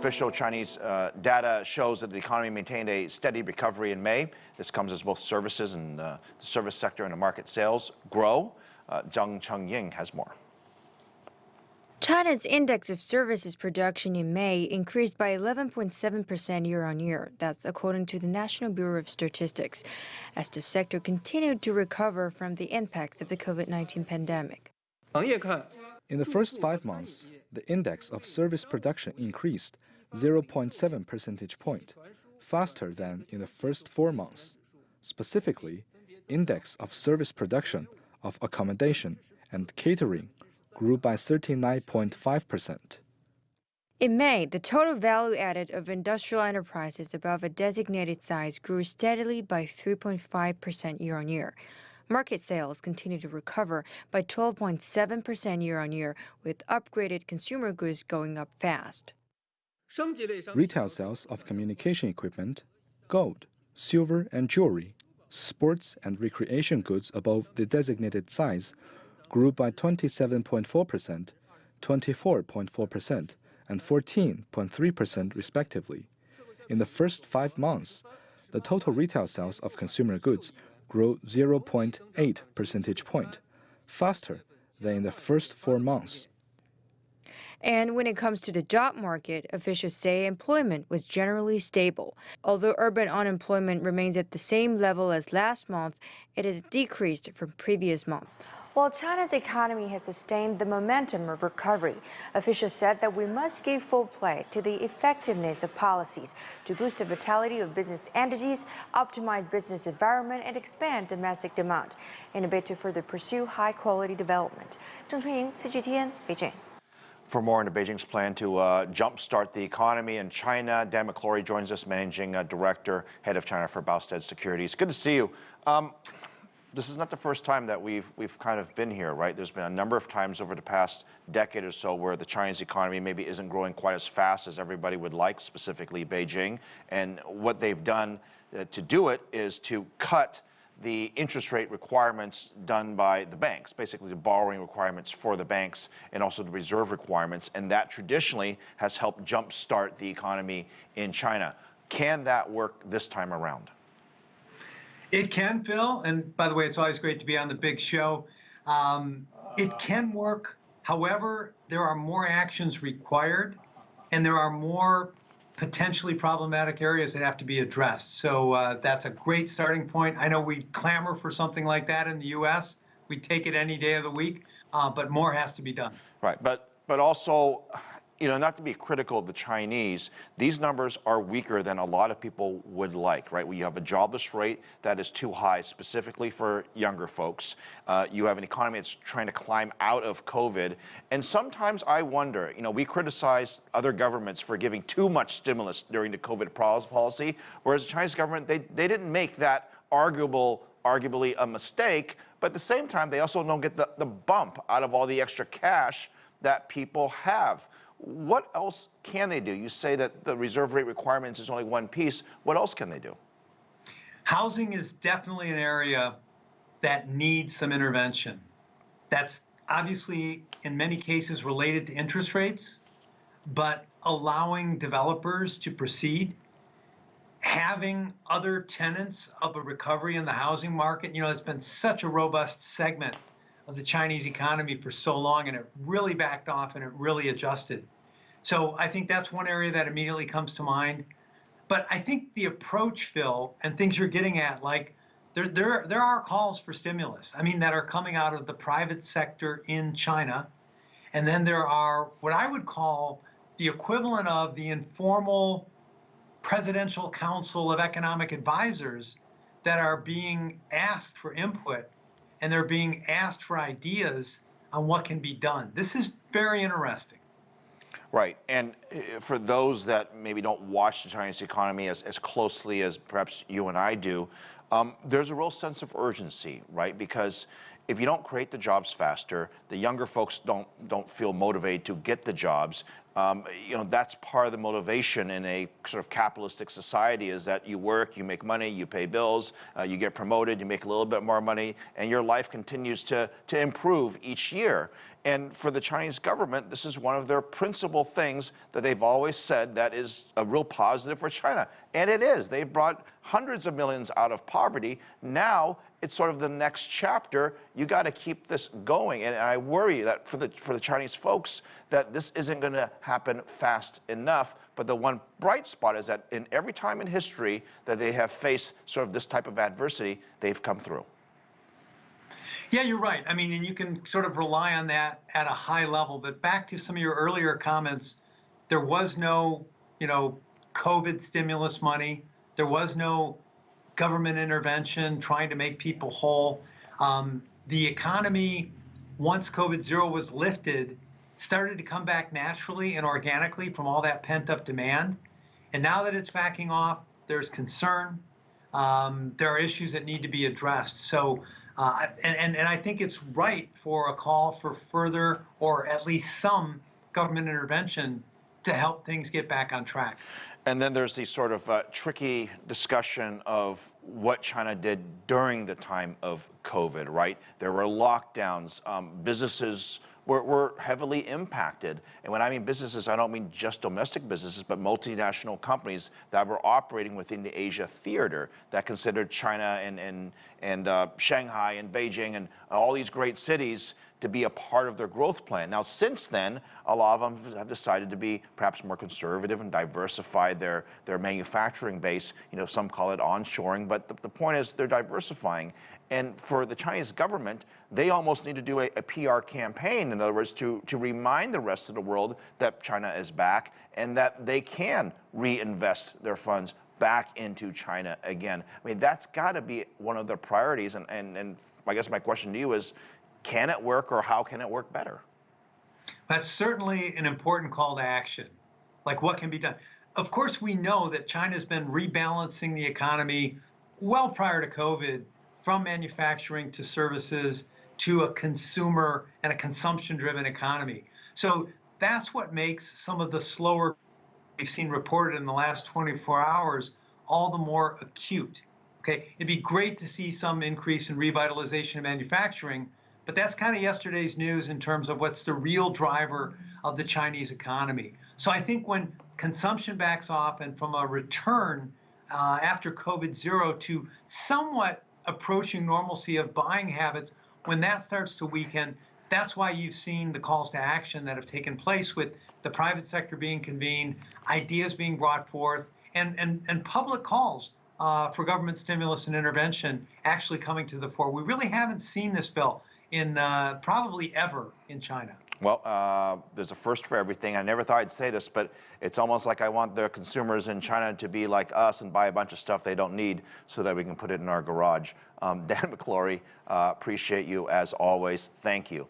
Official Chinese data shows that the economy maintained a steady recovery in May. This comes as both services and the service sector and the market sales grow. Zhang Chengying has more. China's index of services production in May increased by 11.7% year-on-year. That's according to the National Bureau of Statistics, as the sector continued to recover from the impacts of the COVID-19 pandemic. In the first 5 months, the index of service production increased 0.7 percentage point, faster than in the first 4 months. Specifically, index of service production of accommodation and catering grew by 39.5%. In May, the total value added of industrial enterprises above a designated size grew steadily by 3.5% year-on-year. Market sales continued to recover by 12.7% year-on-year, with upgraded consumer goods going up fast. Retail sales of communication equipment, gold, silver and jewelry, sports and recreation goods above the designated size grew by 27.4%, 24.4%, and 14.3% respectively. In the first 5 months, the total retail sales of consumer goods grew 0.8 percentage point, faster than in the first 4 months. And when it comes to the job market, officials say employment was generally stable. Although urban unemployment remains at the same level as last month, it has decreased from previous months. While China's economy has sustained the momentum of recovery, officials said that we must give full play to the effectiveness of policies to boost the vitality of business entities, optimize business environment, and expand domestic demand in a bid to further pursue high-quality development. Zheng Chunying, CGTN, Beijing. For more into Beijing's plan to jumpstart the economy in China, Dan McClory joins us, Managing Director, Head of China for Boustead Securities. Good to see you. This is not the first time that we've kind of been here, right? There's been a number of times over the past decade or so where the Chinese economy maybe isn't growing quite as fast as everybody would like, specifically Beijing. And what they've done to do it is to cut the interest rate requirements done by the banks, basically the borrowing requirements for the banks and also the reserve requirements, and that traditionally has helped jumpstart the economy in China. Can that work this time around? It can, Phil, and by the way, it's always great to be on the big show. It can work. However, there are more actions required, and there are more potentially problematic areas that have to be addressed. So that's a great starting point. I know we clamor for something like that in the U.S. We take it any day of the week, but more has to be done. Right, but also, you know, not to be critical of the Chinese, these numbers are weaker than a lot of people would like, right? We have a jobless rate that is too high, specifically for younger folks. You have an economy that's trying to climb out of COVID. And sometimes I wonder, you know, we criticize other governments for giving too much stimulus during the COVID policy, whereas the Chinese government, they didn't make that arguably a mistake, but at the same time, they also don't get the bump out of all the extra cash that people have. What else can they do? You say that the reserve rate requirements is only one piece. What else can they do? Housing is definitely an area that needs some intervention. That's obviously in many cases related to interest rates, but allowing developers to proceed, having other tenets of a recovery in the housing market. You know, it's been such a robust segment of the Chinese economy for so long, and it really backed off and it really adjusted. So I think that's one area that immediately comes to mind. But I think the approach, Phil, and things you're getting at, like there are calls for stimulus, I mean, that are coming out of the private sector in China. And then there are what I would call the equivalent of the informal Presidential Council of Economic Advisors that are being asked for input, and they're being asked for ideas on what can be done. This is very interesting. Right, and for those that maybe don't watch the Chinese economy as closely as perhaps you and I do, there's a real sense of urgency, right? Because if you don't create the jobs faster, the younger folks don't feel motivated to get the jobs. That's part of the motivation in a sort of capitalistic society, is that you work, you make money, you pay bills, you get promoted, you make a little bit more money, and your life continues to improve each year. And for the Chinese government, this is one of their principal things that they've always said that is a real positive for China. And it is. They've brought hundreds of millions out of poverty. Now it's sort of the next chapter. You got to keep this going. And I worry that for the Chinese folks, that this isn't going to happen fast enough. But the one bright spot is that in every time in history that they have faced sort of this type of adversity, they've come through. Yeah, you're right. I mean, and you can sort of rely on that at a high level. But back to some of your earlier comments, there was no, COVID stimulus money. There was no government intervention trying to make people whole. The economy, once COVID-0 was lifted, started to come back naturally and organically from all that pent-up demand. And now that it's backing off, there's concern. There are issues that need to be addressed. So. And I think it's right for a call for further, or at least some, government intervention to help things get back on track. And then there's the sort of tricky discussion of what China did during the time of COVID, right? There were lockdowns. Businesses were heavily impacted. And when I mean businesses, I don't mean just domestic businesses, but multinational companies that were operating within the Asia theater that considered China and Shanghai and Beijing and all these great cities to be a part of their growth plan. Now, since then, a lot of them have decided to be perhaps more conservative and diversify their manufacturing base. Some call it onshoring, but the point is they're diversifying. And for the Chinese government, they almost need to do a PR campaign, in other words, to remind the rest of the world that China is back and that they can reinvest their funds back into China again. I mean, that's got to be one of their priorities. And I guess my question to you is, can it work, or how can it work better? That's certainly an important call to action. Like, what can be done? Of course, we know that China's been rebalancing the economy well prior to COVID, from manufacturing to services to a consumer and a consumption-driven economy. So that's what makes some of the slower we've seen reported in the last 24 hours all the more acute. Okay, it'd be great to see some increase in revitalization of manufacturing, but that's kind of yesterday's news in terms of what's the real driver of the Chinese economy. So I think when consumption backs off, and from a return after COVID-0 to somewhat approaching normalcy of buying habits, when that starts to weaken, that's why you've seen the calls to action that have taken place with the private sector being convened, ideas being brought forth, and public calls for government stimulus and intervention actually coming to the fore. We really haven't seen this, Bill, in probably ever in China. Well, there's a first for everything. I never thought I'd say this, but it's almost like I want the consumers in China to be like us and buy a bunch of stuff they don't need so that we can put it in our garage. Dan McClory, appreciate you as always. Thank you.